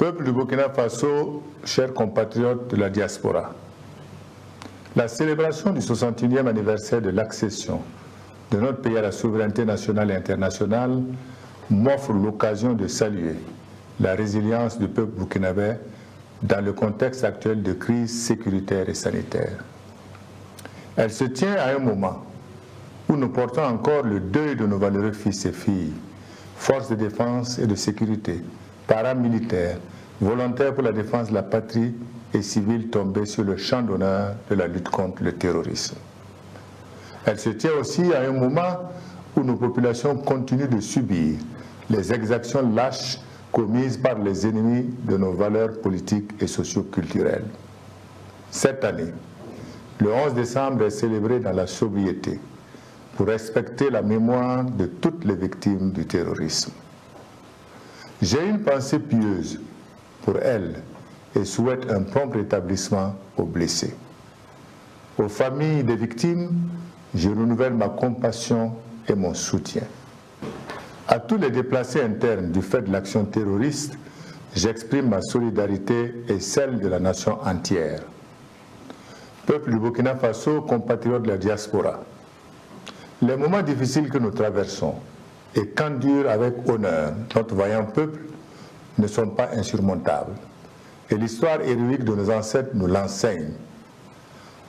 Peuple du Burkina Faso, chers compatriotes de la diaspora, la célébration du 61e anniversaire de l'accession de notre pays à la souveraineté nationale et internationale m'offre l'occasion de saluer la résilience du peuple burkinabé dans le contexte actuel de crise sécuritaire et sanitaire. Elle se tient à un moment où nous portons encore le deuil de nos valeureux fils et filles, forces de défense et de sécurité, paramilitaires, volontaires pour la défense de la patrie et civils tombés sur le champ d'honneur de la lutte contre le terrorisme. Elle se tient aussi à un moment où nos populations continuent de subir les exactions lâches commises par les ennemis de nos valeurs politiques et socio-culturelles. Cette année, le 11 décembre est célébré dans la sobriété pour respecter la mémoire de toutes les victimes du terrorisme. J'ai une pensée pieuse pour elles et souhaite un prompt rétablissement aux blessés. Aux familles des victimes, je renouvelle ma compassion et mon soutien. À tous les déplacés internes du fait de l'action terroriste, j'exprime ma solidarité et celle de la nation entière. Peuple du Burkina Faso, compatriotes de la diaspora, les moments difficiles que nous traversons et qu'endure avec honneur notre vaillant peuple ne sont pas insurmontables. Et l'histoire héroïque de nos ancêtres nous l'enseigne.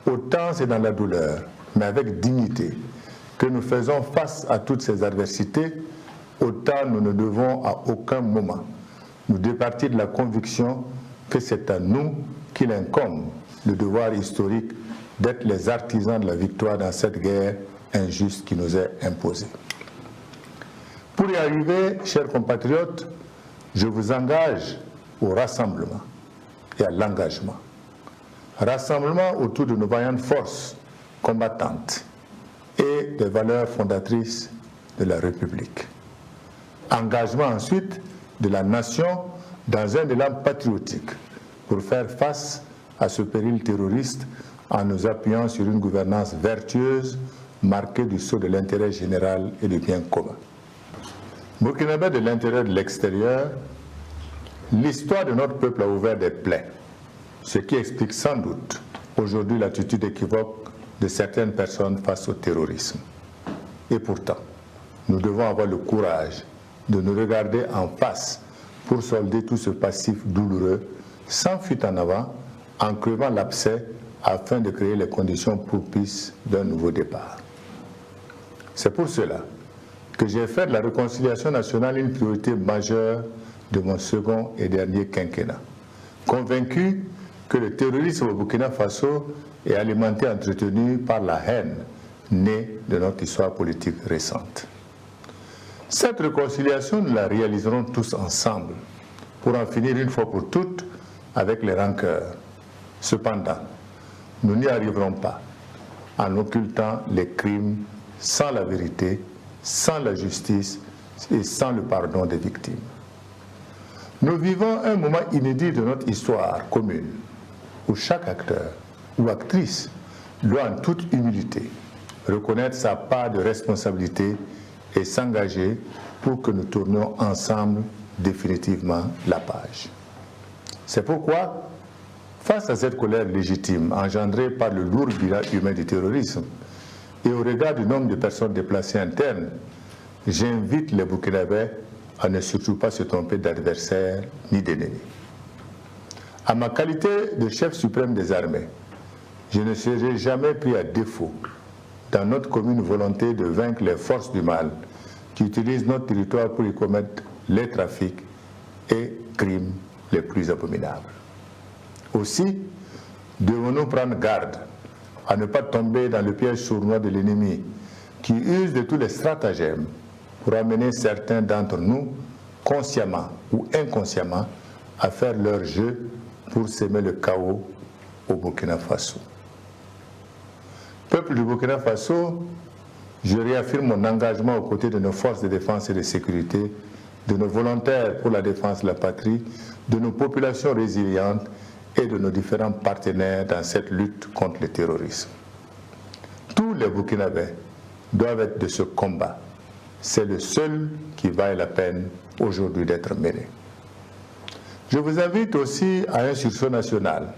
Autant c'est dans la douleur, mais avec dignité, que nous faisons face à toutes ces adversités, autant nous ne devons à aucun moment nous départir de la conviction que c'est à nous qu'il incombe le devoir historique d'être les artisans de la victoire dans cette guerre injuste qui nous est imposée. Pour y arriver, chers compatriotes, je vous engage au rassemblement et à l'engagement. Rassemblement autour de nos vaillantes forces combattantes et des valeurs fondatrices de la République. Engagement ensuite de la nation dans un élan patriotique pour faire face à ce péril terroriste en nous appuyant sur une gouvernance vertueuse marquée du sceau de l'intérêt général et du bien commun. Burkinabé de l'intérieur et de l'extérieur, l'histoire de notre peuple a ouvert des plaies, ce qui explique sans doute aujourd'hui l'attitude équivoque de certaines personnes face au terrorisme. Et pourtant, nous devons avoir le courage de nous regarder en face pour solder tout ce passif douloureux, sans fuite en avant, en crevant l'abcès afin de créer les conditions propices d'un nouveau départ. C'est pour cela que j'ai fait de la réconciliation nationale une priorité majeure de mon second et dernier quinquennat, convaincu que le terrorisme au Burkina Faso est alimenté et entretenu par la haine née de notre histoire politique récente. Cette réconciliation, nous la réaliserons tous ensemble pour en finir une fois pour toutes avec les rancœurs. Cependant, nous n'y arriverons pas en occultant les crimes sans la vérité, sans la justice et sans le pardon des victimes. Nous vivons un moment inédit de notre histoire commune où chaque acteur ou actrice doit en toute humilité reconnaître sa part de responsabilité et s'engager pour que nous tournions ensemble définitivement la page. C'est pourquoi, face à cette colère légitime engendrée par le lourd bilan humain du terrorisme et au regard du nombre de personnes déplacées internes, j'invite les Burkinabés à ne surtout pas se tromper d'adversaire ni d'ennemi. À ma qualité de chef suprême des armées, je ne serai jamais pris à défaut dans notre commune volonté de vaincre les forces du mal qui utilisent notre territoire pour y commettre les trafics et crimes les plus abominables. Aussi, devons-nous prendre garde à ne pas tomber dans le piège sournois de l'ennemi qui use de tous les stratagèmes pour amener certains d'entre nous, consciemment ou inconsciemment, à faire leur jeu pour s'aimer le chaos au Burkina Faso. Peuple du Burkina Faso, je réaffirme mon engagement aux côtés de nos forces de défense et de sécurité, de nos volontaires pour la défense de la patrie, de nos populations résilientes et de nos différents partenaires dans cette lutte contre le terrorisme. Tous les Burkinabés doivent être de ce combat. C'est le seul qui vaille la peine aujourd'hui d'être mené. Je vous invite aussi à un sursaut national,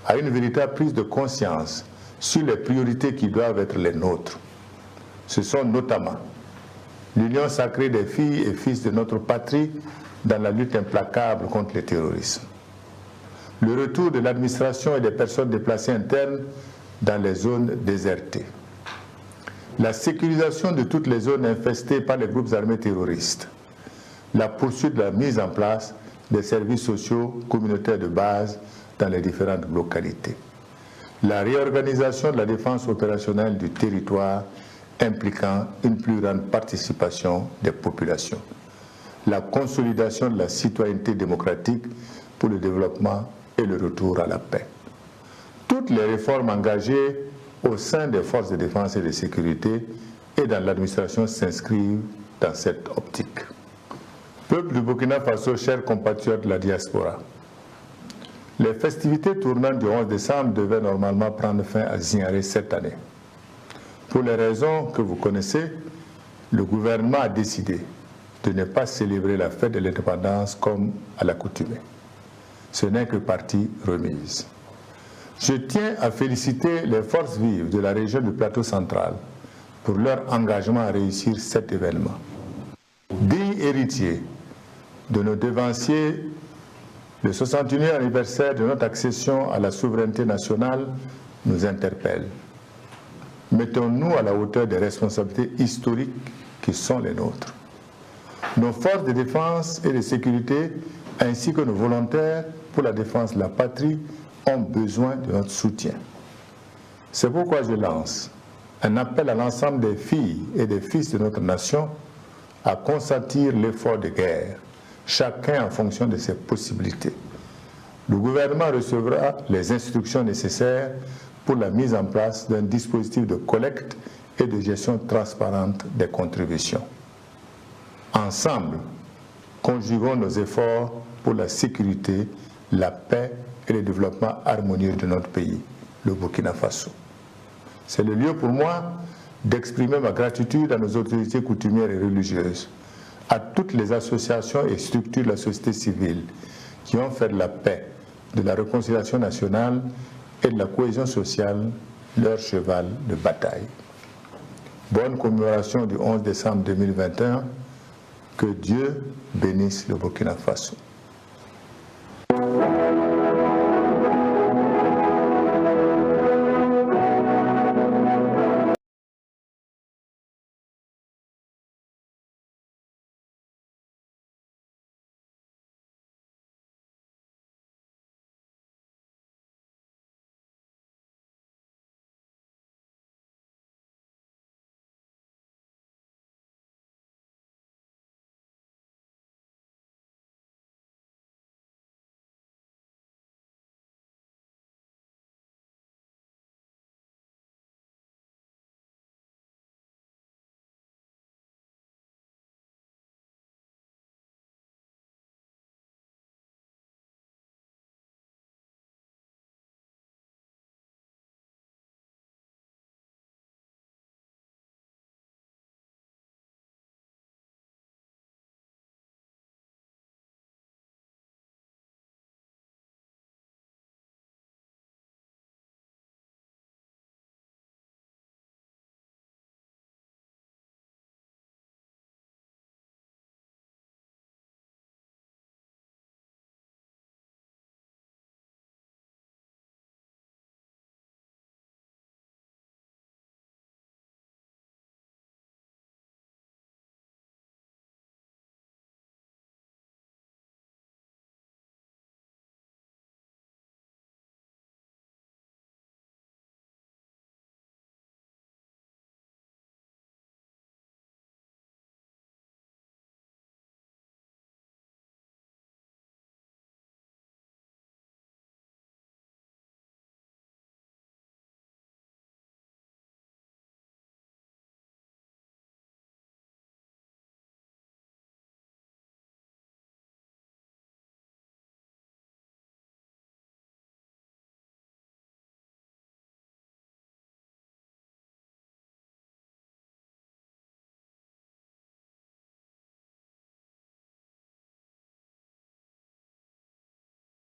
à une véritable prise de conscience sur les priorités qui doivent être les nôtres. Ce sont notamment l'union sacrée des filles et fils de notre patrie dans la lutte implacable contre le terrorisme, le retour de l'administration et des personnes déplacées internes dans les zones désertées, la sécurisation de toutes les zones infestées par les groupes armés terroristes, la poursuite de la mise en place des services sociaux communautaires de base dans les différentes localités, la réorganisation de la défense opérationnelle du territoire impliquant une plus grande participation des populations, la consolidation de la citoyenneté démocratique pour le développement et le retour à la paix. Toutes les réformes engagées au sein des forces de défense et de sécurité et dans l'administration s'inscrivent dans cette optique. Peuple du Burkina Faso, chers compatriotes de la diaspora, les festivités tournantes du 11 décembre devaient normalement prendre fin à Zingaré cette année. Pour les raisons que vous connaissez, le gouvernement a décidé de ne pas célébrer la fête de l'indépendance comme à l'accoutumée. Ce n'est que partie remise. Je tiens à féliciter les forces vives de la région du Plateau central pour leur engagement à réussir cet événement. Digne héritier de nos devanciers, le 61e anniversaire de notre accession à la souveraineté nationale nous interpelle. Mettons-nous à la hauteur des responsabilités historiques qui sont les nôtres. Nos forces de défense et de sécurité, ainsi que nos volontaires pour la défense de la patrie, ont besoin de notre soutien. C'est pourquoi je lance un appel à l'ensemble des filles et des fils de notre nation à consentir l'effort de guerre, chacun en fonction de ses possibilités. Le gouvernement recevra les instructions nécessaires pour la mise en place d'un dispositif de collecte et de gestion transparente des contributions. Ensemble, conjuguons nos efforts pour la sécurité, la paix et le développement harmonieux de notre pays, le Burkina Faso. C'est le lieu pour moi d'exprimer ma gratitude à nos autorités coutumières et religieuses, à toutes les associations et structures de la société civile qui ont fait de la paix, de la réconciliation nationale et de la cohésion sociale leur cheval de bataille. Bonne commémoration du 11 décembre 2021. Que Dieu bénisse le Burkina Faso.